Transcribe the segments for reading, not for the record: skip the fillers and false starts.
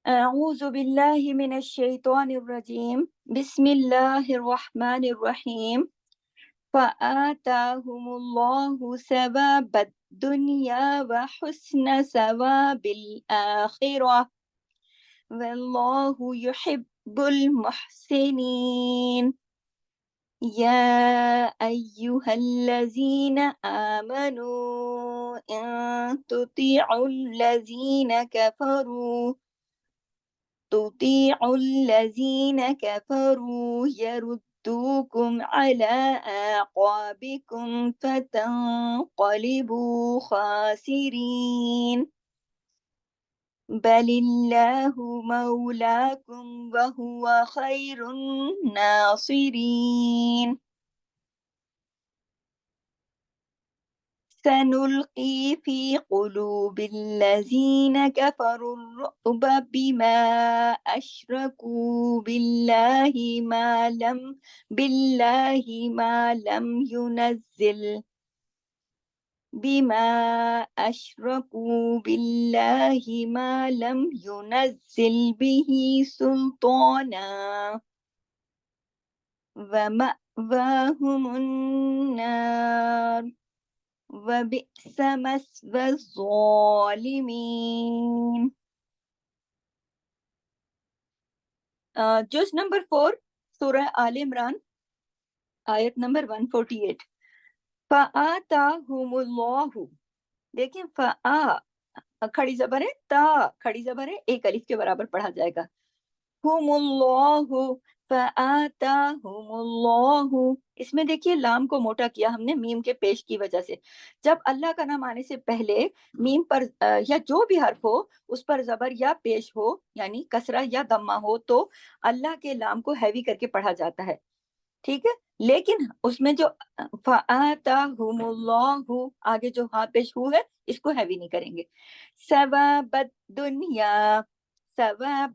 أعوذ بالله من الشيطان الرجيم بسم الله الرحمن الرحيم فآتاهم الله ثواب الدنيا وحسن ثواب الآخرة والله يحب المحسنين يا أيها الذين آمنوا إن تطيعوا الذين كفروا يردوكم على أعقابكم فتنقلبوا خاسرين بل الله مولاكم وهو خير الناصرين سنلقي في قلوب الذين كفروا الرعب بما أشركوا بالله ما لم ينزل بما أشركوا بالله ما لم ينزل به سلطانا ومأواهم النار وبئس مثوى الظالمين. جز نمبر 4 سورہ آل عمران آیت نمبر 148. فآتاہم اللہ، دیکھیں فآ کھڑی زبر ہے، تا کھڑی زبر ہے، ایک الف کے برابر پڑھا جائے گا. ہم اللہ فآتاہم اللہ، اس میں دیکھیے لام کو موٹا کیا ہم نے میم کے پیش کی وجہ سے. جب اللہ کا نام آنے سے پہلے میم پر یا جو بھی حرف ہو اس پر زبر یا پیش ہو، یعنی کسرہ یا دمہ ہو، تو اللہ کے لام کو ہیوی کر کے پڑھا جاتا ہے، ٹھیک ہے. لیکن اس میں جو فآتاہم اللہ آگے جو ہاں پیش ہو ہے اس کو ہیوی نہیں کریں گے. ثواب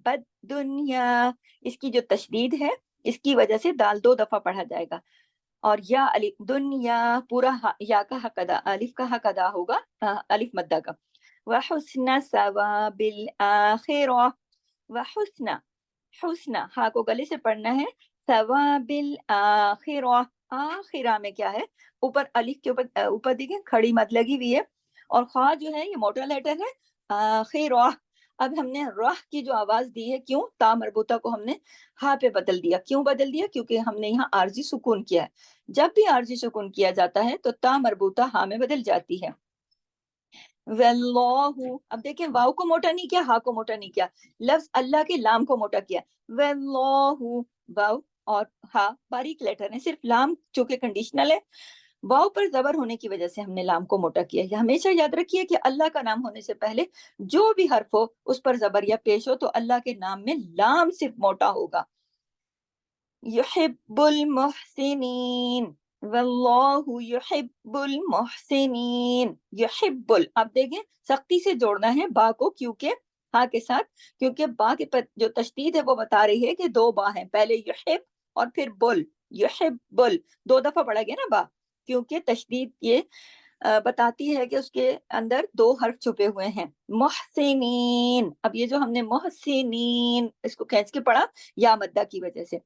الدنیا، اس کی جو تشدید ہے اس کی وجہ سے دال 2 دفعہ پڑھا جائے گا، اور یا الف دنیا پورا یا کا حق ادا، الف کا حق ادا ہوگا الف مدہ کا. وحسن ثواب الآخرہ، وحسن حسن ہا کو گلے سے پڑھنا ہے. ثواب الآخرہ، آخرہ میں کیا ہے، اوپر الف کے اوپر دیکھیں کھڑی مد لگی ہوئی ہے، اور خواہ جو ہے یہ موٹا لیٹر ہے آخرہ. اب ہم نے راہ کی جو آواز دی ہے، کیوں؟ تا مربوطہ کو ہم نے ہا پہ بدل دیا. کیوں بدل دیا؟ کیونکہ ہم نے یہاں عارضی سکون کیا ہے. جب بھی عارضی سکون کیا جاتا ہے تو تا مربوطہ ہا میں بدل جاتی ہے. واللہ، اب دیکھیں واو کو موٹا نہیں کیا، ہا کو موٹا نہیں کیا، لفظ اللہ کے لام کو موٹا کیا. واللہ، واو اور ہا باریک لیٹر ہے، صرف لام چونکہ کنڈیشنل ہے، واو پر زبر ہونے کی وجہ سے ہم نے لام کو موٹا کیا. یہ ہمیشہ یاد رکھیے کہ اللہ کا نام ہونے سے پہلے جو بھی حرف ہو اس پر زبر یا پیش ہو تو اللہ کے نام میں لام صرف موٹا ہوگا. یحب المحسنین، واللہ یحب المحسنین. یحب اب دیکھیں سختی سے جوڑنا ہے با کو، کیونکہ ہاں کے ساتھ، کیونکہ با کے پر جو تشدید ہے وہ بتا رہی ہے کہ 2 با ہیں، پہلے یحب اور پھر بل. یحب بل 2 دفعہ پڑھا گیا نا با، کیونکہ تشدید یہ بتاتی ہے کہ اس کے اندر 2 حرف چھپے ہوئے ہیں. محسنین، اب یہ جو ہم نے محسنین اس کو کھینچ کے پڑھا یا مدہ کی وجہ سے.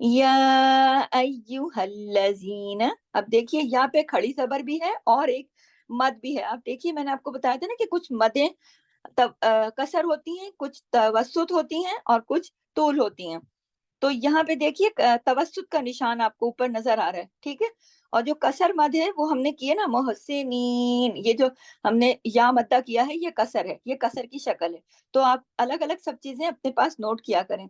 یا ایوہ الذین، اب دیکھیے یہاں پہ کھڑی زبر بھی ہے اور ایک مد بھی ہے. اب دیکھیے میں نے آپ کو بتایا تھا نا کہ کچھ مدیں کسر ہوتی ہیں، کچھ توسط ہوتی ہیں اور کچھ طول ہوتی ہیں. تو یہاں پہ دیکھیے توسط کا نشان آپ کو اوپر نظر آ رہا ہے، ٹھیک ہے. اور جو کسر مد ہے وہ ہم نے کیے نا محسنین، یہ جو ہم نے یا مدہ کیا ہے یہ کسر ہے، یہ کسر کی شکل ہے. تو آپ الگ الگ سب چیزیں اپنے پاس نوٹ کیا کریں.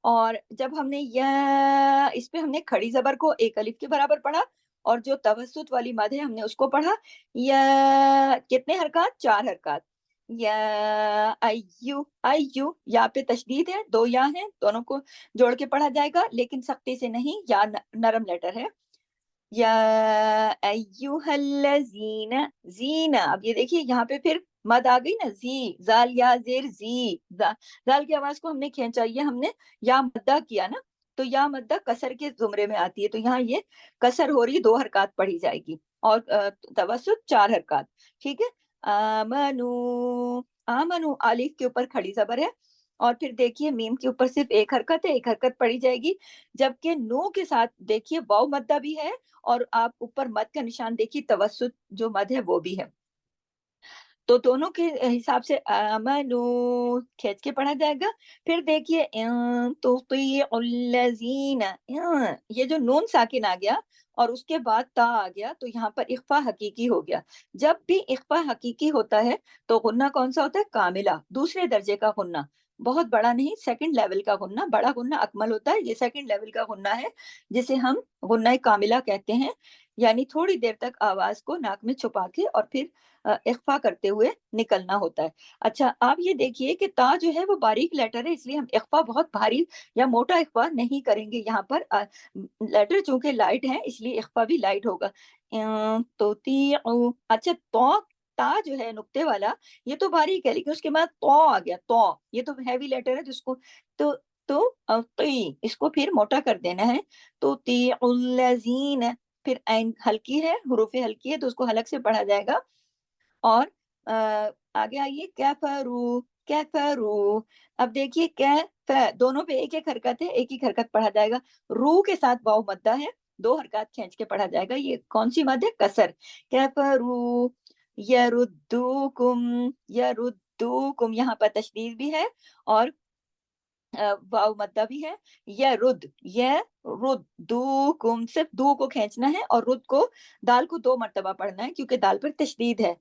اور جب ہم نے یا اس پہ ہم نے کھڑی زبر کو ایک الف کے برابر پڑھا، اور جو توسط والی مد ہے ہم نے اس کو پڑھا. یا کتنے حرکات؟ 4 حرکات. یا ایو، ایو یا پہ تشدید ہے، 2 یا ہیں، دونوں کو جوڑ کے پڑھا جائے گا لیکن سختی سے نہیں، یا نرم لیٹر ہے. یا ایوہ الذین، زین، اب یہ دیکھیے یہاں پہ پھر مد آ گئی نا، زی، زال یا زیر زی، زال کی آواز کو ہم نے کھینچا، یہ ہم نے یا مدہ کیا نا، تو یا مدہ کسر کے زمرے میں آتی ہے، تو یہاں یہ کسر ہو رہی 2 حرکات پڑھی جائے گی، اور توسط 4 حرکات، ٹھیک ہے. आमनु, आमनु अलिफ के ऊपर खड़ी जबर है, और फिर देखिए मीम के ऊपर सिर्फ एक हरकत है, एक हरकत पड़ी जाएगी, जबकि नू के साथ देखिए वाव मद्दा भी है, और आप ऊपर मद का निशान देखिए, तवस्सुत जो मद है वो भी है। तो दोनों के हिसाब से आमनु खींच के पढ़ा जाएगा। फिर देखिए ये जो नून साकिन आ गया और उसके बाद ता आ गया, तो यहाँ पर इख्फा हकीकी हो गया। जब भी इख्फा हकीकी होता है तो गुन्ना कौन सा होता है? कामिला, दूसरे दर्जे का गुन्ना, बहुत बड़ा नहीं, सेकंड लेवल का गुन्ना। बड़ा गुन्ना अकमल होता है, ये सेकंड लेवल का गुन्ना है, जिसे हम गुन्ना कामिला कहते हैं। यानी थोड़ी देर तक आवाज को नाक में छुपा के और फिर इख्फा करते हुए निकलना होता है। अच्छा, आप ये देखिए कि ता जो है वो बारीक लेटर है, इसलिए हम इख्फा बहुत भारी या मोटा इख्फा नहीं करेंगे यहाँ पर। लेटर चूंकि लाइट है इसलिए इख्फा भी लाइट होगा। तो ती अच्छा, तो ता जो है नुक्ते वाला, ये तो बारीक है, लेकिन उसके बाद तो आ गया, तो ये तो हैवी लेटर है, जिसको तो ती इसको फिर मोटा कर देना है। तो ती उल्लजीन, फिर ऐन हल्की है, हुरूफ हल्की है, तो उसको हलक से पढ़ा जाएगा। और आगे आइए, कैफरू, कैफरू। अब देखिए कैफ, दोनों पे एक एक हरकत है, एक ही हरकत पढ़ा जाएगा। रू के साथ वाव मद्दा है, दो हरकत खींच के पढ़ा जाएगा। ये कौन सी मद है? कसर। कैफरू यरुद्दुकुम, यरुद्दुकुम, यहाँ पर तशदीद भी है और वाव मद्दा भी है। यरुद्दुकुम, सिर्फ दू को खींचना है और रुद को, दाल को 2 मर्तबा पढ़ना है, क्योंकि दाल पर तशदीद है।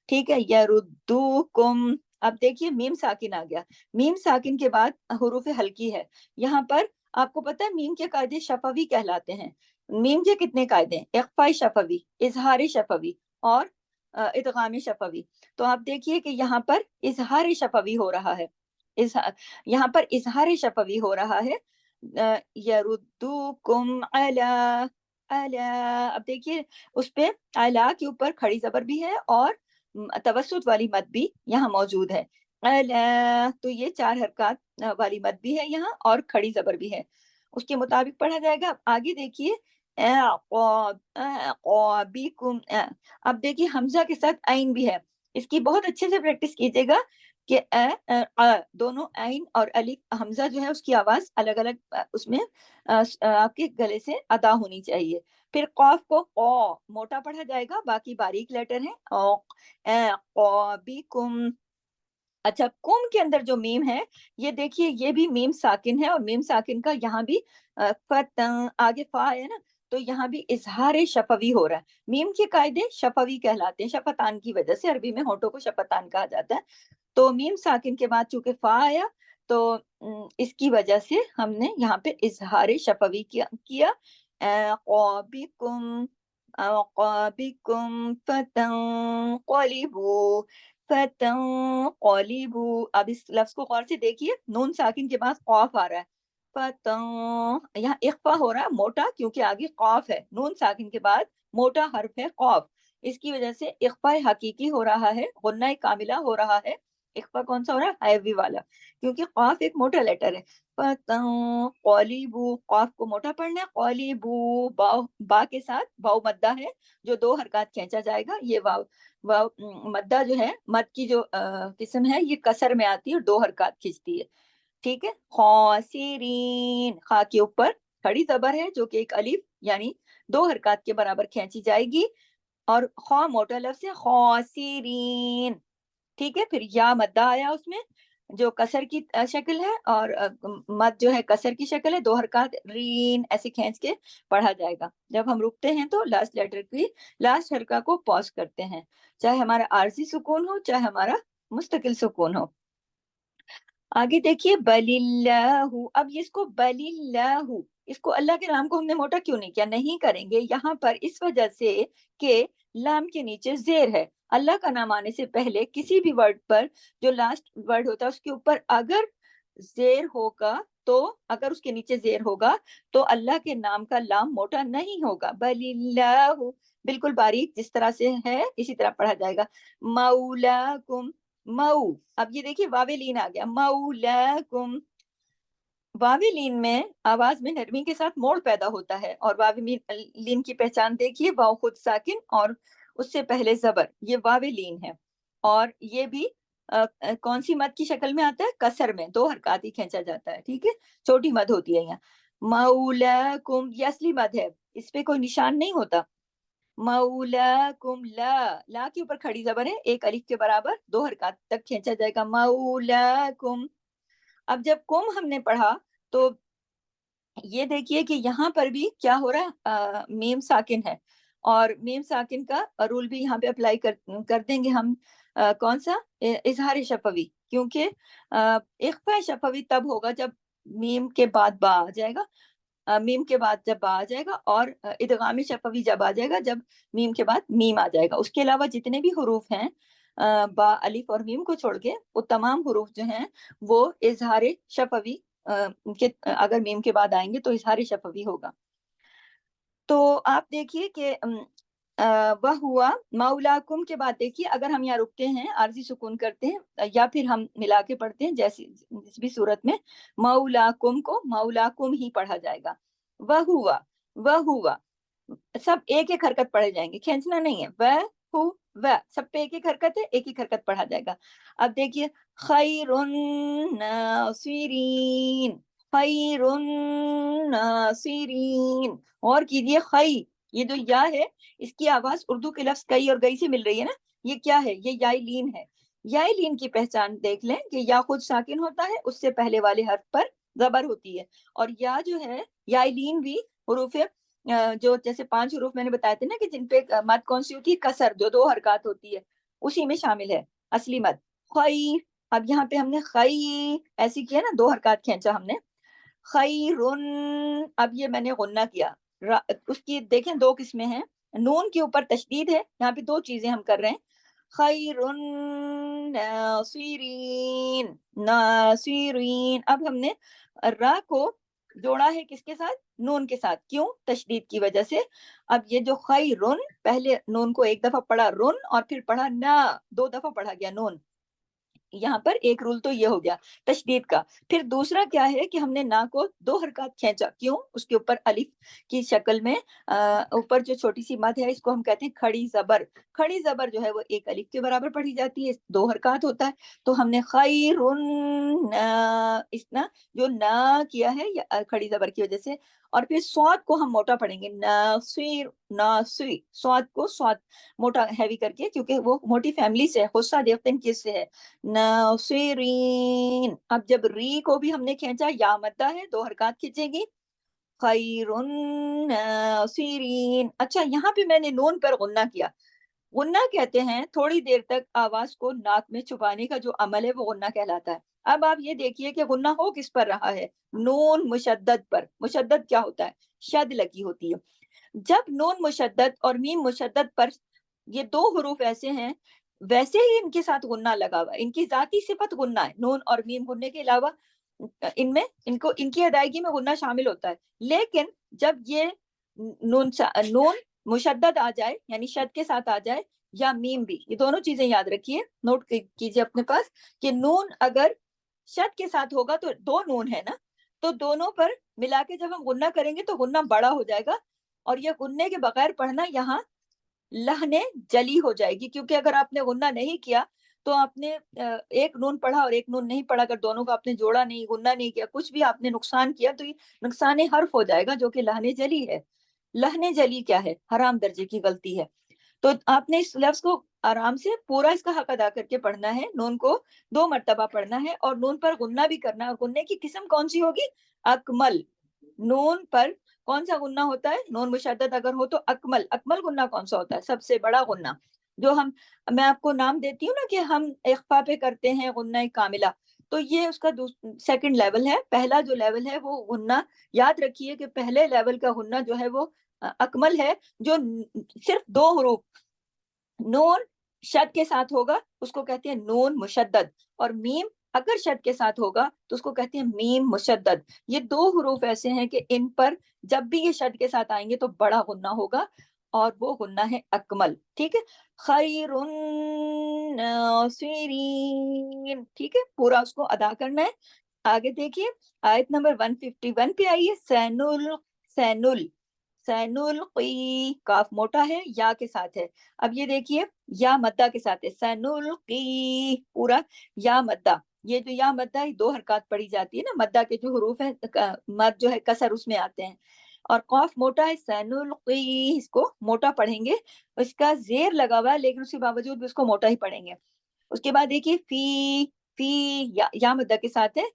ठीक है, यरुद्दुकुम। अब देखिए मीम साकिन आ गया, मीम साकिन के बाद हुरूफ हल्की है। यहाँ पर आपको पता है मीम के कायदे शफवी कहलाते हैं। मीम के कितने कायदे हैं? इख्फाई शफवी, इजहारी शफवी और इदगामी शफवी। तो आप देखिए कि यहाँ पर इजहारी शफवी हो रहा है, इस यहाँ पर इजहार शफवी हो रहा है। यरुद्दुकुम अला, अला। अब देखिए उस पे अला के ऊपर खड़ी जबर भी है और तवस्सुत वाली मद भी यहाँ मौजूद है। अला, तो ये 4 हरकत वाली मद भी है यहाँ और खड़ी जबर भी है, उसके मुताबिक पढ़ा जाएगा। अब आगे देखिए बिकुम। अब देखिए हमजा के साथ आइन भी है, इसकी बहुत अच्छे से प्रैक्टिस कीजिएगा कि दोनों आइन और अलिफ हमजा जो है उसकी आवाज अलग अलग उसमें आपके गले से अदा होनी चाहिए। फिर कॉफ को ओ मोटा पढ़ा जाएगा, बाकी बारीक लेटर है। ओ बी कुम। अच्छा, कुम के अंदर जो मीम है, ये देखिए ये भी मीम साकिन है, और मीम साकिन का यहाँ भी आगे फा है ना, तो यहाँ भी इजहार शफवी हो रहा है। मीम के कायदे शफवी कहलाते हैं, शफतान की वजह से अरबी में होठों को शफतान कहा जाता है। तो मीम साकिन के बाद चूंकि फा आया, तो इसकी वजह से हमने यहाँ पे इजहार शफवी किया। क़ाबिकुम, क़ाबिकुम फतंक़लिबू, फतंक़लिबू। अब इस लफ्ज को गौर से देखिए, नून साकिन के बाद कौफ आ रहा है, फतं, यहाँ इख्फा हो रहा है मोटा, क्योंकि आगे कौफ है, नून साकिन के बाद मोटा हर्फ है कौफ, इसकी वजह से इख्फा हकीकी हो रहा है, गुन्ना कामिला हो रहा है। इख्फा कौन सा हो रहा है? हैवी वाला, क्योंकि कॉफ एक मोटा लेटर है। कौलीबू, कॉफ को मोटा पढ़ना है। कौलीबू, बा के साथ वाव मद्दा है, जो 2 हरकत खींचा जाएगा। ये वाव वाव मद्दा जो है, मद की जो किस्म है, ये कसर में आती है और 2 हरकत खींचती है। ठीक है, खौसिरीन, खा के ऊपर खड़ी जबर है, जो कि एक अलिफ यानी 2 हरकत के बराबर खींची जाएगी, और खौ मोटा लफ्ज है, खौसिरीन। ठीक है, फिर या मद्दा आया उसमें, जो कसर की शक्ल है, और मद जो है कसर की शक्ल है, 2 हरकत रीन ऐसे खींच के पढ़ा जाएगा। जब हम रुकते हैं तो लास्ट लेटर की लास्ट हरका को पॉज करते हैं, चाहे हमारा आरजी सुकून हो चाहे हमारा मुस्तकिल सुकून हो। आगे देखिए, बलिल्लाहु। अब ये इसको बलिल्लाहु, इसको अल्लाह के नाम को हमने मोटा क्यों नहीं किया? नहीं करेंगे यहाँ पर, इस वजह से कि लाम के नीचे जेर है। अल्लाह का नाम आने से पहले किसी भी वर्ड पर जो लास्ट वर्ड होता है उसके ऊपर अगर जेर होगा, तो अगर उसके नीचे जेर होगा तो अल्लाह के नाम का लाम मोटा नहीं होगा। बलिल्लाहु बिल्कुल बारीक जिस तरह से है इसी तरह पढ़ा जाएगा। मौलाकुम, मऊ। अब ये देखिए वावे लीन आ गया, मौलाकुम। वावे लीन में आवाज में नरमी के साथ मोड़ पैदा होता है, और वावे लीन की पहचान देखिए, वाव खुद साकिन और उससे पहले जबर, ये वावे लीन है। اور یہ بھی کون سی مد کی شکل میں آتا ہے؟ کسر میں، 2 حرکات ہی کھینچا جاتا ہے، ٹھیک ہے، چھوٹی مد ہوتی ہے یہاں. مولاکم یہ اصلی مد ہے، اس پہ کوئی نشان نہیں ہوتا. مولاکم، لا کے اوپر کھڑی زبر ہے، 1 الف کے برابر، 2 حرکات تک کھینچا جائے گا. مولاکم. اب جب کم ہم نے پڑھا تو یہ دیکھیے کہ یہاں پر بھی کیا ہو رہا ہے، میم ساکن ہے، اور میم ساکن کا رول بھی یہاں پہ اپلائی کر دیں گے ہم. کون سا؟ اظہار شفوی، کیونکہ اخفاء شفوی تب ہوگا جب میم کے بعد با آ جائے گا، میم کے بعد جب با آ جائے گا، اور ادغام شفوی جب آ جائے گا جب میم کے بعد میم آ جائے گا. اس کے علاوہ جتنے بھی حروف ہیں با، الف اور میم کو چھوڑ کے، وہ تمام حروف جو ہیں وہ اظہار شفوی کہ اگر میم کے بعد آئیں گے تو اظہار شفوی ہوگا. تو آپ دیکھیے کہ وہ ہوا مولاکم کے بعد دیکھیے، اگر ہم یہاں رکتے ہیں، عارضی سکون کرتے ہیں، یا پھر ہم ملا کے پڑھتے ہیں جیسی جس بھی صورت میں، مولاکم کو مولاکم ہی پڑھا جائے گا. وہ ہوا سب ایک ایک حرکت پڑھے جائیں گے، کھینچنا نہیں ہے. وہ سب پہ ایک ایک حرکت ہے، ایک ایک حرکت پڑھا جائے گا. اب دیکھیے خیر ناصرین، خیر ناصرین، اور کیجیے خی، یہ جو یا ہے اس کی آواز اردو کے لفظ کئی اور گئی سے مل رہی ہے نا. یہ کیا ہے؟ یہ یائی لین ہے. یائی لین کی پہچان دیکھ لیں کہ یا خود ساکن ہوتا ہے، اس سے پہلے والے حرف پر زبر ہوتی ہے. اور یا جو ہے یائی لین بھی حروف جو جیسے 5 حروف میں نے بتایا تھے نا کہ جن پہ مد کون سی ہوتی ہے؟ کسر، جو 2 حرکات ہوتی ہے، اسی میں شامل ہے اصلی مد. خیر، اب یہاں پہ ہم نے خی ایسی کیا نا، 2 حرکات کھینچا ہم نے. خیرن، اب یہ میں نے غنہ کیا. اس کی دیکھیں 2 قسمیں ہیں. نون کے اوپر تشدید ہے، یہاں پہ 2 چیزیں ہم کر رہے ہیں. خیرن ناصرین، ناصرین. اب ہم نے را کو جوڑا ہے کس کے ساتھ؟ نون کے ساتھ. کیوں؟ تشدید کی وجہ سے. اب یہ جو خیرن، پہلے نون کو 1 دفعہ پڑھا رن، اور پھر پڑھا نا، 2 دفعہ پڑھا گیا نون. یہاں پر ایک رول تو یہ ہو گیا تشدید کا. پھر دوسرا کیا ہے کہ ہم نے نا کو 2 حرکات کھینچا. کیوں؟ اس کے اوپر الف کی شکل میں اوپر جو چھوٹی سی مد ہے، اس کو ہم کہتے ہیں کھڑی زبر. کھڑی زبر جو ہے وہ 1 الف کے برابر پڑھی جاتی ہے، 2 حرکات ہوتا ہے. تو ہم نے خیرن، اس نا جو نا کیا ہے یا کھڑی زبر کی وجہ سے. اور پھر سواد کو ہم موٹا پڑھیں گے، ناصر، ناصری. سواد کو سواد موٹا ہیوی کر کے، کیونکہ وہ موٹی فیملی سے ہے، غصہ دیختن کس سے ہے؟ ناصرین. اب جب ری کو بھی ہم نے کھینچا، یا مدہ ہے، 2 حرکات کھینچے گی. خیر ناصرین. اچھا، یہاں پہ میں نے نون پر غنہ کیا. غنہ کہتے ہیں تھوڑی دیر تک آواز کو ناک میں چھپانے کا جو عمل ہے، وہ غنہ کہلاتا ہے. اب آپ یہ دیکھیے کہ غنہ ہو کس پر رہا ہے؟ نون مشدد پر. مشدد کیا ہوتا ہے؟ شد لگی ہوتی ہے. جب نون مشدد اور میم مشدد پر، یہ 2 حروف ایسے ہیں، ویسے ہی ان کے ساتھ غنہ لگا ہوا ہے. ان کی ذاتی صفت غنہ ہے. نون اور میم غننے کے علاوہ ان میں ان کی ادائیگی میں غنہ شامل ہوتا ہے. لیکن جب یہ نون مشدد آ جائے، یعنی شد کے ساتھ آ جائے، یا میم بھی، یہ دونوں چیزیں یاد رکھیے، نوٹ کیجیے اپنے پاس کہ نون اگر شد کے ساتھ ہوگا تو 2 نون ہے نا، تو دونوں پر ملا کے جب ہم غنہ کریں گے تو غنہ بڑا ہو جائے گا. اور یہ غننے کے بغیر پڑھنا یہاں لہنے جلی ہو جائے گی. کیونکہ اگر آپ نے غنہ نہیں کیا تو آپ نے ایک نون پڑھا اور ایک نون نہیں پڑھا، اگر دونوں کو آپ نے جوڑا نہیں، غنہ نہیں کیا، کچھ بھی آپ نے نقصان کیا، تو یہ نقصان حرف ہو جائے گا، جو کہ لہنے جلی ہے. لہنے جلی کیا ہے؟ حرام درجے کی غلطی ہے. تو آپ نے اس لفظ کو آرام سے پورا اس کا حق ادا کر کے پڑھنا ہے. نون کو 2 مرتبہ پڑھنا ہے، اور نون پر غنہ بھی کرنا ہے. اور غننے کی قسم کون سی ہوگی؟ اکمل. نون پر کون سا غنہ ہوتا ہے؟ نون مشدد اگر ہو تو اکمل. اکمل غنہ کون سا ہوتا ہے؟ سب سے بڑا غنہ. جو میں آپ کو نام دیتی ہوں نا کہ ہم اخفا پہ کرتے ہیں غنہ کاملہ، تو یہ اس کا 2nd لیول ہے. پہلا جو لیول ہے وہ غنہ، یاد رکھیے کہ پہلے لیول کا غنہ جو ہے وہ اکمل ہے، جو صرف 2 حروف نون شد کے ساتھ ہوگا، اس کو کہتے ہیں نون مشدد. اور میم اگر شد کے ساتھ ہوگا تو اس کو کہتے ہیں میم مشدد. یہ 2 حروف ایسے ہیں کہ ان پر جب بھی یہ شد کے ساتھ آئیں گے تو بڑا غنہ ہوگا، اور وہ غنہ ہے اکمل. ٹھیک ہے؟ خیر ناصرین. ٹھیک ہے، پورا اس کو ادا کرنا ہے. آگے دیکھیے آیت نمبر 151 پہ آئیے. سینل، सनुल्की, काफ मोटा है, या के साथ है। अब ये देखिए या मद्दा के साथ है, सनुल्की पूरा या मद्दा। ये जो या मद्दा है 2 हरकत पढ़ी जाती है ना, मद्दा के जो हरूफ है मद जो है कसर उसमें आते हैं। और कौफ मोटा है, सनुल्की, इसको मोटा पढ़ेंगे, इसका जेर लगा हुआ है लेकिन उसके बावजूद भी उसको मोटा ही पढ़ेंगे। उसके बाद देखिए फी या मद्दा के साथ है,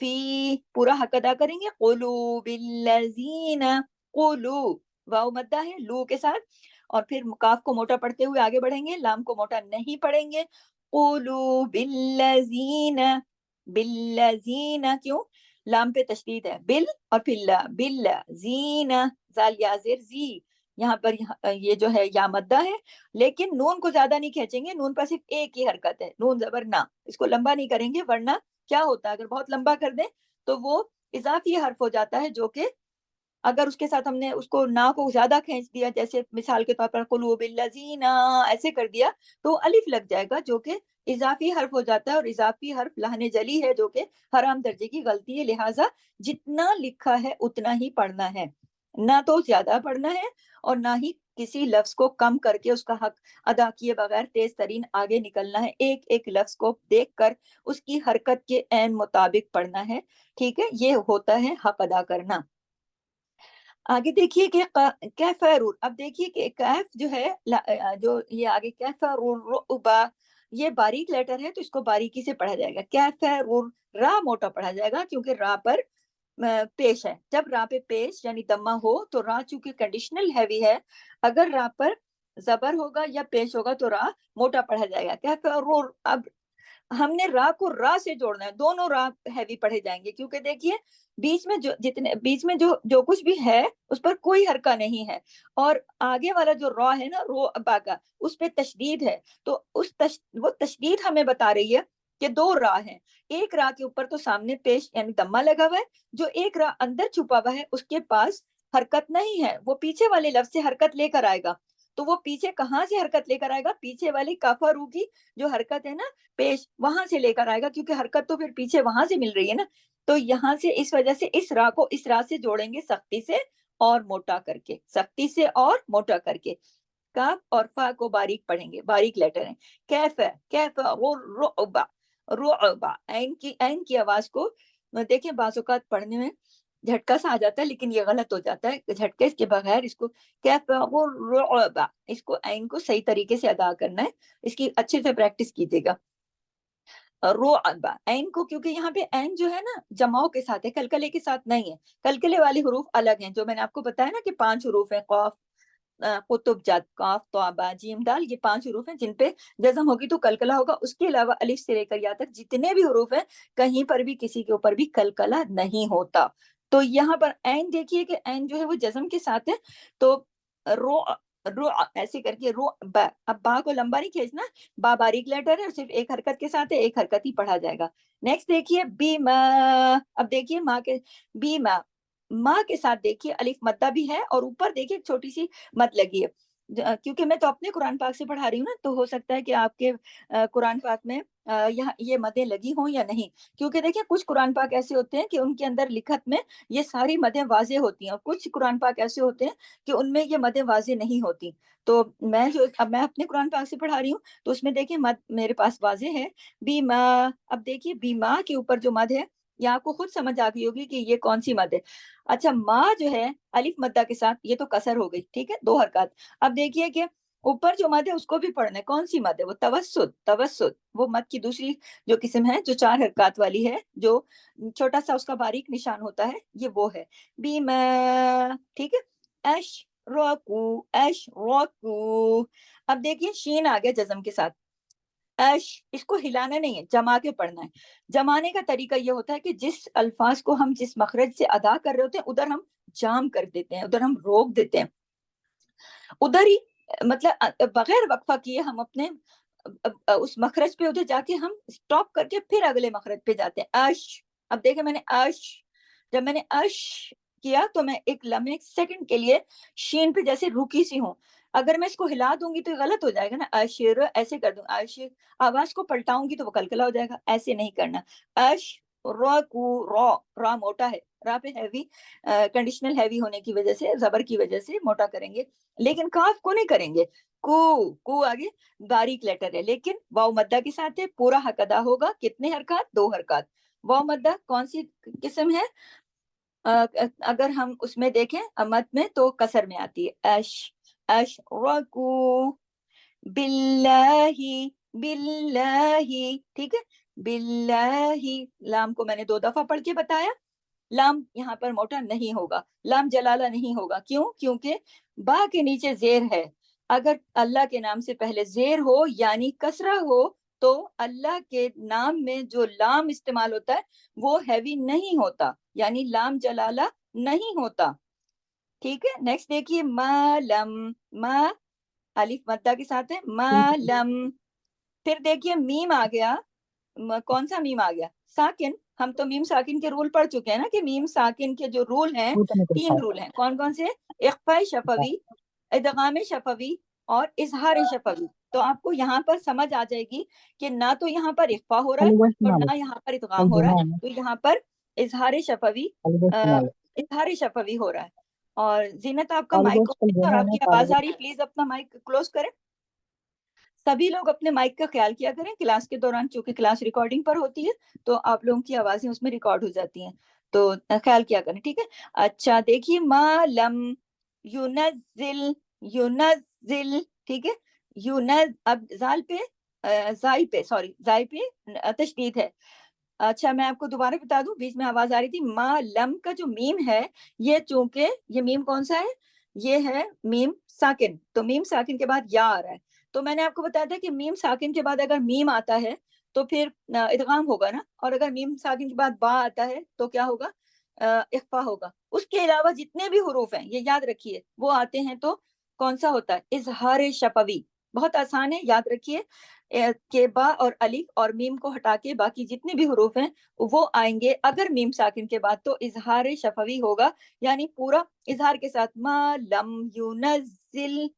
फी पूरा हक अदा करेंगे, कुलू बिल्लज़ीना, कुलू वाव मद्दा है लू के साथ, और फिर काफ को मोटा पढ़ते हुए आगे बढ़ेंगे, लाम को मोटा नहीं पढ़ेंगे। कुलू बिल्लज़ीना, बिल्लज़ीना क्यों, लाम पे तशदीद है, बिल और फिर ला, बिल्लज़ीना, जाल या ज़ेर जी, यहाँ पर ये जो है या मद्दा है, लेकिन नून को ज्यादा नहीं खींचेंगे, नून पर सिर्फ एक ही हरकत है, नून जबर ना, इसको लंबा नहीं करेंगे, वरना क्या होता है अगर बहुत लंबा कर दें तो वो इजाफी हर्फ हो जाता है, जो कि अगर उसके साथ हमने उसको ना को ज्यादा खींच दिया, जैसे मिसाल के तौर पर कुलू बिल्लज़ीना ऐसे कर दिया, तो अलिफ लग जाएगा जो कि इजाफी हर्फ हो जाता है, और इजाफी हर्फ लाहने जली है जो कि हराम दर्जे की गलती है। लिहाजा जितना लिखा है उतना ही पढ़ना है, ना तो ज्यादा पढ़ना है और ना ही किसी लफ्ज को कम करके उसका हक अदा किए बगैर तेज तरीन आगे निकलना है। एक एक लफ्ज को देखकर उसकी हरकत के ऐन मुताबिक पढ़ना है। ठीक है, ये होता है हक अदा करना। आगे देखिए कि कैफरूर, अब देखिए कि कैफ जो है जो ये आगे कैफरूबा, ये बारीक लेटर है तो इसको बारीकी से पढ़ा जाएगा। कैफरूर, रा मोटा पढ़ा जाएगा क्योंकि रा पर पेश है। जब रा पे पेश यानी दम्मा हो तो रा चूंकि कंडीशनल हैवी है, अगर रा पर जबर होगा या पेश होगा तो रा मोटा पढ़ा जाएगा। कैफरूर, अब हमने रा को रा से जोड़ना है, दोनों रा हैवी पढ़े जाएंगे क्योंकि देखिए बीच में जो जितने बीच में जो जो कुछ भी है उस पर कोई हरका नहीं है, और आगे वाला जो रा है ना, रो अबा का, उस पे तशदीद है, तो वो तशदीद हमें बता रही है कि 2 रा हैं। एक रा के ऊपर तो सामने पेश यानी दम्मा लगा हुआ है, जो एक रा अंदर छुपा हुआ है उसके पास हरकत नहीं है, वो पीछे वाले लफ्ज से हरकत लेकर आएगा। तो वो पीछे कहाँ से हरकत लेकर आएगा, पीछे वाली काफा रू की जो हरकत है ना पेश, वहां से लेकर आएगा, क्योंकि हरकत तो फिर पीछे वहां से मिल रही है ना। तो यहाँ से इस वजह से इस रा को इस रा से जोड़ेंगे सख्ती से और मोटा करके, सख्ती से और मोटा करके। काफ और फा को बारीक पढ़ेंगे, बारीक लेटर है। कैफ है, कैफ वो रुबा, रुबा, ऐन की आवाज को देखिए बाजुकात पढ़ने में झटका सा आ जाता है, लेकिन ये गलत हो जाता है झटके के बगैर। इसको कैफ वो रुबा, इसको ऐन को सही तरीके से अदा करना है, इसकी अच्छे से प्रैक्टिस कीजिएगा। रोअबा, ऐन को, क्योंकि यहाँ पे ऐन जो है ना जमाओ के साथ है, कलकले के साथ नहीं है। कलकले वाले हरूफ अलग हैं, जो मैंने आपको बताया ना कि 5 हरूफ है, कौफ कुतुब जद काफ तौबा जीम दाल, ये 5 हरूफ हैं जिन पे जज्म होगी तो कलकला होगा। उसके अलावा अलिफ से लेकर या तक जितने भी हरूफ हैं कहीं पर भी किसी के ऊपर भी कलकला नहीं होता। तो यहाँ पर ऐन देखिए कि ऐन जो है वो जज्म के साथ है, तो रो रो ऐसे करके रो बा, अब बा को लंबा नहीं खींचना, बा बारीक लेटर है और सिर्फ एक हरकत के साथ है, एक हरकत ही पढ़ा जाएगा। नेक्स्ट देखिए बीमा, अब देखिए माँ के बीमा, माँ के साथ देखिए अलिफ मद्दा भी है और ऊपर देखिए छोटी सी मत लगी है। क्योंकि मैं तो अपने कुरान पाक से पढ़ा रही हूँ ना, तो हो सकता है कि आपके कुरान पाक में यहाँ ये मदें लगी हों या नहीं, क्योंकि देखिए कुछ कुरान पाक ऐसे होते हैं कि उनके अंदर लिखत में ये सारी मदें वाजे होती हैं, और कुछ कुरान पाक ऐसे होते हैं कि उनमें ये मदें वाजे नहीं होती। तो मैं अपने कुरान पाक से पढ़ा रही हूँ, तो उसमें देखिए मद मेरे पास वाजे है, बीमा। अब देखिए बीमा के ऊपर जो मद है, ये आपको खुद समझ आ गई होगी कि ये कौन सी मद है। अच्छा, माँ जो है अलिफ मद्दा के साथ, ये तो कसर हो गई, ठीक है, 2 हरकत। अब देखिए कि ऊपर जो मद है उसको भी पढ़ना है, कौन सी मद है, वो तवस्सुत, तवस्सुत वो मद की दूसरी जो किस्म है जो 4 हरकत वाली है, जो छोटा सा उसका बारीक निशान होता है, ये वो है बीमा। ठीक है, अश रोकू, अश रोकू। अब देखिए शीन आ गया जज्म के साथ, अश, इसको हिलाना नहीं है, जमा के पढ़ना है। जमाने का तरीका ये होता है कि जिस अल्फाज को हम जिस मखरज से अदा कर रहे होते हैं उधर हम जाम कर देते हैं, उधर हम रोक देते हैं, उधर ही मतलब बगैर वक्फा किए हम अपने उस मखरज पे उधर जाके हम स्टॉप करके फिर अगले मखरज पे जाते हैं। अश, अब देखे मैंने अश, जब मैंने अश किया तो मैं एक लम्हे एक सेकंड के लिए शीन पे जैसे रुकी सी हूँ। अगर मैं इसको हिला दूंगी तो गलत हो जाएगा ना, अशिर ऐसे कर दूं, अशिर आवाज को पलटाऊंगी तो वो कलकला हो जाएगा, ऐसे नहीं करना। अश रॉ रा मोटा है, रा पे हैवी कंडीशनल हैवी होने की वजह से, जबर की वजह से मोटा करेंगे, लेकिन काफ को नहीं करेंगे। कू आगे बारीक लेटर है, लेकिन वाव मद्दा के साथ है, पूरा हक अदा होगा। कितने हरकत? 2 हरकत। वाव मद्दा कौन सी किस्म है? अगर हम उसमें देखें मद में तो कसर में आती है, अश रकू बिल्लाही, बिल्लाही, ठीक है, बिल्लाही। लाम को मैंने 2 दफा पढ़ के बताया। लाम यहाँ पर मोटा नहीं होगा, लाम जलाला नहीं होगा। क्यों? क्योंकि बा के नीचे जेर है। अगर अल्लाह के नाम से पहले जेर हो यानी कसरा हो, तो अल्लाह के नाम में जो लाम इस्तेमाल होता है वो हैवी नहीं होता, यानी लाम जलाला नहीं होता। ठीक है, नेक्स्ट देखिए, मालम, मा अलिफ मद्दा के साथ है, मालम। फिर देखिए मीम आ गया, कौन सा मीम आ गया? साकिन। हम तो मीम साकिन के रूल पढ़ चुके हैं ना, कि मीम साकिन के जो रूल हैं, 3 रूल हैं। कौन कौन से? इख्फा शफवी, इदगाम शफवी और इजहार शफवी। तो आपको यहाँ पर समझ आ जाएगी कि ना तो यहाँ पर इख्फा हो रहा है और ना यहाँ पर इदगाम हो रहा है, तो यहाँ पर इजहार शफवी इजहार शफवी हो रहा है। और जीनत आपका माइक और आपकी आवाज आ रही है, प्लीज अपना माइक क्लोज करें। सभी लोग अपने माइक का ख्याल किया करें क्लास के दौरान, चूंकि क्लास रिकॉर्डिंग पर होती है तो आप लोगों की आवाजें उसमें रिकॉर्ड हो जाती हैं, तो ख्याल किया करें, ठीक है। अच्छा देखिए, मालम युनजिल, युनजिल, ठीक है, युनज, अब जाल पे जाई पे, सॉरी जाई पे तशदीद है। अच्छा मैं आपको दोबारा बता दूं, बीच में आवाज आ रही थी। मालम का जो मीम है, ये चूंकि ये मीम कौन सा है? ये है मीम साकिन, तो मीम साकिन के बाद या आ रहा है। तो मैंने आपको बताया था कि मीम साकिन के बाद अगर मीम आता है तो फिर इदगाम होगा ना, और अगर मीम साकिन के बाद बा आता है तो क्या होगा? इख्फा होगा। उसके अलावा जितने भी हुरूफ हैं, ये याद रखिए, वो आते हैं तो कौन सा होता है? इजहार शफवी। बहुत आसान है, याद रखिए के बा और अलिफ और मीम को हटा के बाकी जितने भी हुरूफ हैं वो आएंगे अगर मीम साकिन के बाद, तो इजहार शफवी होगा, यानी पूरा इजहार के साथ। मा लम युनजिल,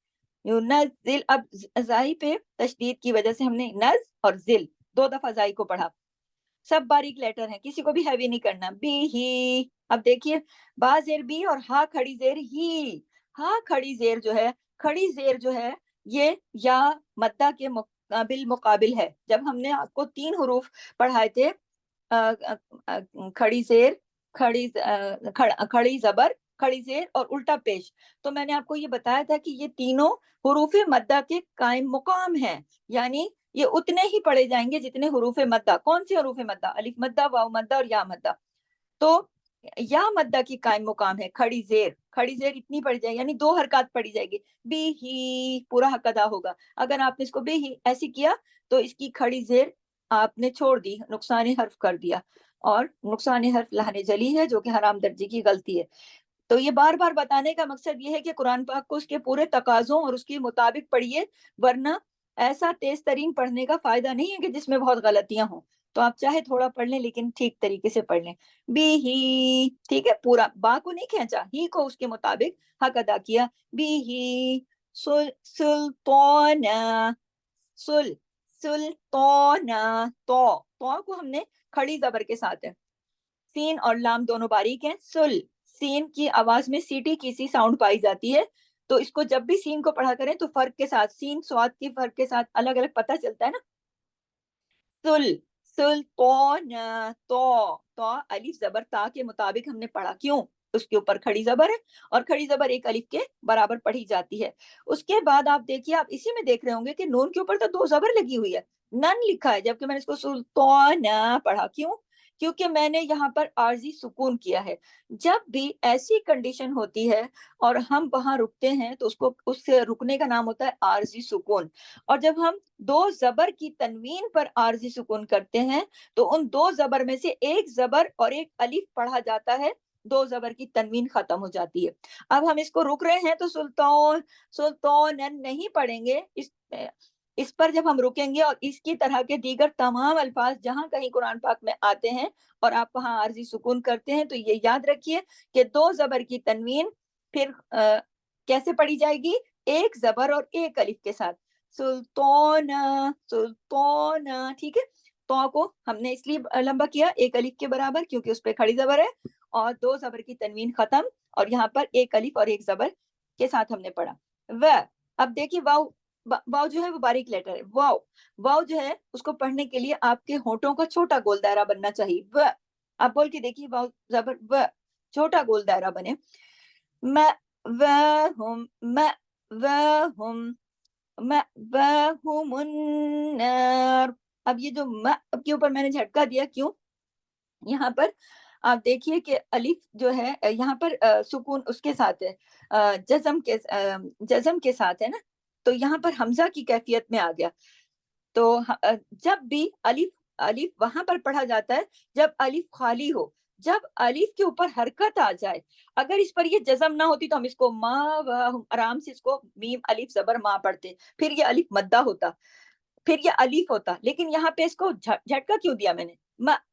युनजिल। अब जाई पे तशदीद की वजह से हमने नज और जिल 2 दफा जाई को पढ़ा। सब बारीक लेटर हैं, किसी को भी हैवी नहीं करना। बी ही। अब देखिए, बा जेर बी और हा खड़ी जेर ही। हा खड़ी जेर जो है, खड़ी जेर जो है, ये या मद्दा के मुकाबिल मुकाबिल है। जब हमने आपको 3 हुरूफ पढ़ाए थे, खड़ी जेर, खड़ी जबर, खड़ी जेर और उल्टा पेश, तो मैंने आपको ये बताया था कि ये तीनों हुरूफ मद्दा के कायम मुकाम हैं, यानी ये उतने ही पढ़े जाएंगे जितने हुरूफ मद्दा। कौन से हुरूफ मद्दा? अलिफ मद्दा, वाव मद्दा और या मद्दा। तो या मद्दा की कायम मुकाम है खड़ी जेर, खड़ी जेर इतनी पड़ी जाएगी, यानी 2 हरकत पड़ी जाएगी। बी ही पूरा हक अदा होगा। अगर आपने इसको बे ही ऐसे किया तो इसकी खड़ी जेर आपने छोड़ दी, नुकसान हर्फ कर दिया, और नुकसान हर्फ लहने जली है, जो कि हराम दर्जे की गलती है। तो ये बार बार बताने का मकसद ये है कि कुरान पाक को उसके पूरे तकाजों और उसके मुताबिक पढ़िए, वरना ऐसा तेज तरीन पढ़ने का फायदा नहीं है कि जिसमें बहुत गलतियां हों। तो आप चाहे थोड़ा पढ़ लें, लेकिन ठीक तरीके से पढ़ लें। बी ही, ठीक है, पूरा बा को नहीं खींचा, ही को उसके मुताबिक हक अदा किया। बी ही सुल्ताना, सुल सुल्ताना, तो को हमने खड़ी जबर के साथ है। सीन और लाम दोनों बारीक हैं। सुल, सीन की आवाज में सीटी की सी साउंड पाई जाती है, तो इसको जब भी सीन को पढ़ा करें तो फर्क के साथ, सीन स्वाद के फर्क के साथ अलग अलग पता चलता है ना। सुल, सुल्तान, तो अलिफ जबर ता के मुताबिक हमने पढ़ा। क्यों? उसके ऊपर खड़ी जबर है, और खड़ी जबर एक अलिफ के बराबर पढ़ी जाती है। उसके बाद आप देखिए, आप इसी में देख रहे होंगे कि नून के ऊपर तो 2 जबर लगी हुई है, नन लिखा है, जबकि मैंने इसको सुल्तान पढ़ा। क्यों? क्योंकि मैंने यहाँ पर आर्जी सुकून किया है। जब भी ऐसी कंडीशन होती है और हम वहां रुकते हैं तो उसको, उससे रुकने का नाम होता है आर्जी सुकून। और जब हम 2 जबर की तनवीन पर आर्जी सुकून करते हैं तो उन 2 जबर में से एक जबर और एक अलिफ पढ़ा जाता है, 2 जबर की तनवीन खत्म हो जाती है। अब हम इसको रुक रहे हैं तो सुल्तान, सुल्तान नहीं पढ़ेंगे। इस पर जब हम रुकेंगे और इसकी तरह के दीगर तमाम अल्फाज जहां कहीं कुरान पाक में आते हैं और आप वहां आर्जी सुकून करते हैं, तो ये याद रखिए कि 2 जबर की तनवीन फिर कैसे पढ़ी जाएगी? एक जबर और एक अलिफ के साथ, सुल्ताना, सुल्ताना, ठीक है। तो को हमने इसलिए लंबा किया एक अलिफ के बराबर क्योंकि उस पे खड़ी जबर है, और दो जबर की तनवीन खत्म, और यहाँ पर एक अलिफ और एक जबर के साथ हमने पढ़ा। व अब देखिए वाव, वाव जो है वो बारीक लेटर है। वाव, वाव जो है उसको पढ़ने के लिए आपके होठों का छोटा गोल दायरा बनना चाहिए। व, आप बोल के देखिए वाव जबर व, छोटा गोल दायरा बने। म व हुम, म व हुम, म व हुमुन्नार। अब ये जो म के ऊपर मैंने झटका दिया क्यों? यहाँ पर आप देखिए कि अलिफ जो है यहाँ पर सुकून उसके साथ है, जज़म के साथ है ना, तो यहाँ पर हमजा की कैफियत में आ गया। तो जब भी अलिफ अलिफ वहां पर पढ़ा जाता है जब अलिफ खाली हो, जब अलिफ के ऊपर हरकत आ जाए। अगर इस पर ये जज़म ना होती तो हम इसको माँ व आराम से इसको मीम अलिफ जबर माँ पढ़ते, फिर ये अलिफ मद्दा होता, फिर ये अलीफ होता। लेकिन यहाँ पे इसको झटका क्यों दिया मैंने,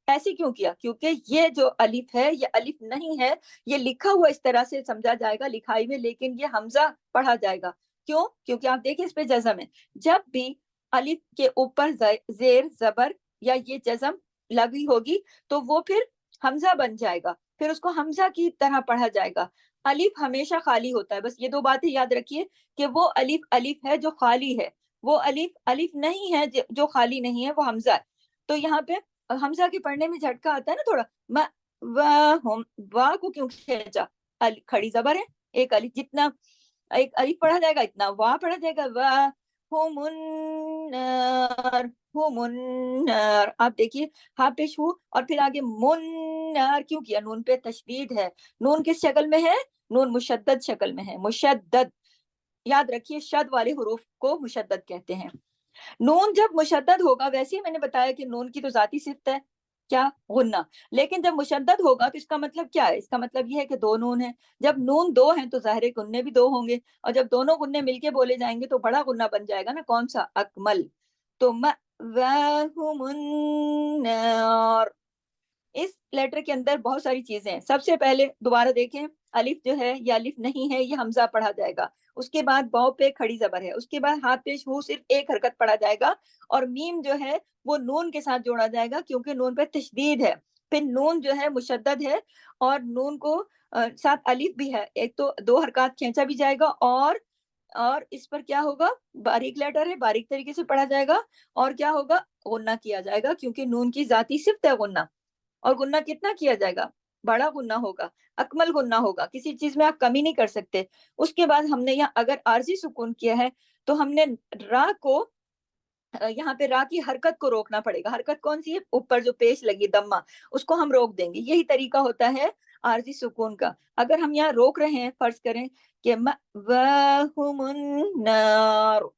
ऐसे क्यों किया? क्योंकि ये जो अलिफ है ये अलिफ नहीं है, ये लिखा हुआ इस तरह से समझा जाएगा लिखाई में, लेकिन ये हमजा पढ़ा जाएगा। क्यों? क्योंकि आप देखिए इस पे जज़म है। जब भी अलिफ के ऊपर जेर जबर या ये जज़म लगी होगी तो वो फिर हमजा बन जाएगा, फिर उसको हमजा की तरह पढ़ा जाएगा। अलिफ हमेशा खाली होता है, बस ये दो बातें याद रखिए कि वो अलिफ अलिफ है जो खाली है, वो अलिफ अलिफ नहीं है जो खाली नहीं है, वो हमजा है। तो यहाँ पे हमजा के पढ़ने में झटका आता है ना थोड़ा। म वा को क्यों खींचा? खड़ी जबर है, एक अलिफ जितना एक अलिफ पढ़ा जाएगा इतना वा पढ़ा जाएगा। वा हुमुन्नार, हुमुन्नार। आप देखिए हा पेश हु और फिर आगे मुन्नार क्यों किया? नून पे तशदीद है। नून किस शक्ल में है? नून मुशद्दद शक्ल में है, मुशद्दद। याद रखिए शद वाले हुरूफ को मुशद्दद कहते हैं। नून जब मुशद्दद होगा, वैसे ही मैंने बताया कि नून की तो जाती सिफ्त है क्या? गुन्ना। लेकिन जब मुशद्दद होगा तो इसका मतलब क्या है? इसका मतलब ये है कि दो नून है। जब नून दो हैं तो जाहिर है गुन्ने भी दो होंगे, और जब दोनों गुन्ने मिलके बोले जाएंगे तो बड़ा गुन्ना बन जाएगा ना, कौन सा? अकमल। तो मअवाहुमुन्नार। इस लेटर के अंदर बहुत सारी चीजें हैं। सबसे पहले दोबारा देखें, अलिफ जो है ये अलिफ नहीं है, ये हमजा पढ़ा जाएगा। उसके बाद वाव पे खड़ी जबर है, उसके बाद हाथ पेश हु सिर्फ एक हरकत पढ़ा जाएगा, और मीम जो है वो नून के साथ जोड़ा जाएगा क्योंकि नून पे तशदीद है। फिर नून जो है मुशद्दद है, और नून को साथ अलिफ भी है, एक तो दो हरकत खींचा भी जाएगा, और इस पर क्या होगा? बारीक लेटर है, बारीक तरीके से पढ़ा जाएगा, और क्या होगा? गुन्ना किया जाएगा क्योंकि नून की जाती सिफ्त है गुन्ना। और गुन्ना कितना किया जाएगा? बड़ा गुन्ना होगा, अकमल गुन्ना होगा, किसी चीज में आप कमी नहीं कर सकते। उसके बाद हमने यहाँ अगर आरजी सुकून किया है तो हमने रा को यहाँ पे रा की हरकत को रोकना पड़ेगा। हरकत कौन सी है? ऊपर जो पेश लगी दम्मा, उसको हम रोक देंगे। यही तरीका होता है आरजी सुकून का। अगर हम यहाँ रोक रहे हैं, फर्ज करें कि वहुमुन्नार,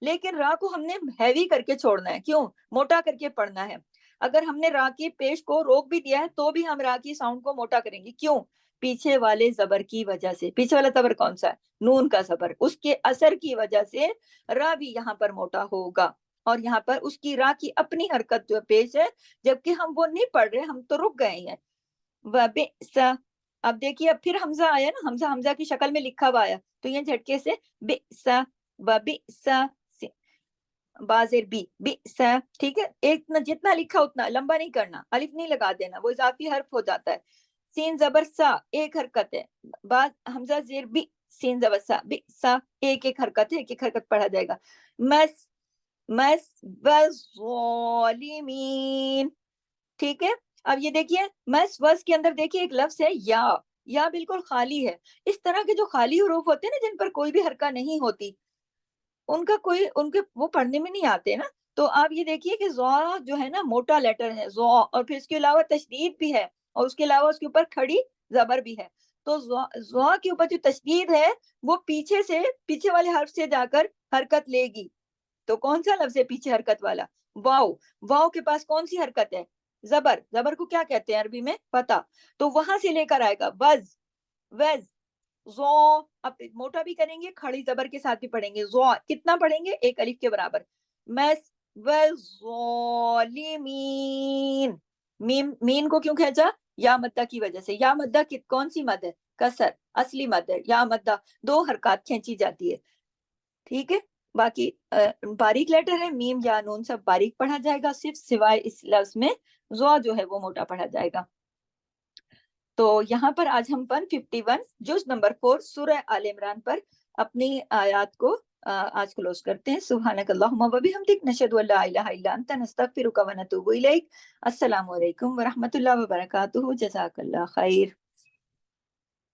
लेकिन रा को हमने हैवी करके छोड़ना है। क्यों? मोटा करके पढ़ना है। अगर हमने रा की पेश को रोक भी दिया है तो भी हम रा की साउंड को मोटा करेंगे। क्यों? पीछे वाले जबर की वजह से। पीछे वाला जबर कौन सा है? नून का जबर, उसके असर की वजह से रा भी यहाँ पर मोटा होगा, और यहाँ पर उसकी रा की अपनी हरकत जो पेश है, जबकि हम वो नहीं पढ़ रहे, हम तो रुक गए हैं। वबिसा। अब देखिए अब फिर हमजा आया ना, हमजा हमजा की शक्ल में लिखा हुआ आया, तो ये झटके से बिसा, वबिसा, बाजेर बी बी सा। ठीक है, एक न जितना लिखा उतना लंबा नहीं करना, अलिफ नहीं लगा देना, वो इजाफी हर्फ हो जाता है। सीन जबर सा एक हरकत है, बाद हमजा जेर बी, सीन जबर सा बी सा, एक एक हरकत है, एक एक हरकत पढ़ा जाएगा। मस मस वज़ालिमीन। ठीक है, अब ये देखिए मस वस के अंदर देखिए एक लफ्ज है या बिल्कुल खाली है। इस तरह के जो खाली हरूफ होते हैं ना, जिन पर कोई भी हरकत नहीं होती, उनका कोई उनके वो पढ़ने में नहीं आते ना। तो आप ये देखिए कि ज़ा जो है ना मोटा लेटर है ज़ा, और फिर इसके अलावा तशदीद भी है, और उसके अलावा उसके ऊपर खड़ी जबर भी है। तो ज़ा के ऊपर जो तशदीद है वो पीछे से, पीछे वाले हर्फ से जाकर हरकत लेगी। तो कौन सा लफ्ज है पीछे हरकत वाला? वाव। वाव के पास कौन सी हरकत है? जबर। जबर को क्या कहते हैं अरबी में? फता। तो वहां से लेकर आएगा वज, वज, ज़ो। अब मोटा भी करेंगे, खड़ी जबर के साथ भी पढ़ेंगे। ज़ो कितना पढ़ेंगे? एक अलिफ के बराबर। मस वज़ालिमीन। मीम, मीन को क्यों खींचा? या मद्दा की वजह से। या मद्दा कौन सी मद है? कसर, असली मद है। या मद्दा दो हरकत खींची जाती है। ठीक है, باقی باریک لیٹر ہے، میم یا نون سب باریک پڑھا جائے گا، صرف سوائے اس لفظ میں زوا جو ہے وہ موٹا پڑھا جائے گا۔ تو یہاں پر آج ہم 151 جز نمبر 4 سورہ آل عمران پر اپنی آیات کو آج کلوز کرتے ہیں۔ سبحانک اللہم و بحمدک، نشہد ان لا الہ الا انت، نستغفرک و نتوب الیک۔ السلام علیکم ورحمۃ اللہ وبرکاتہ، جزاک اللہ خیر۔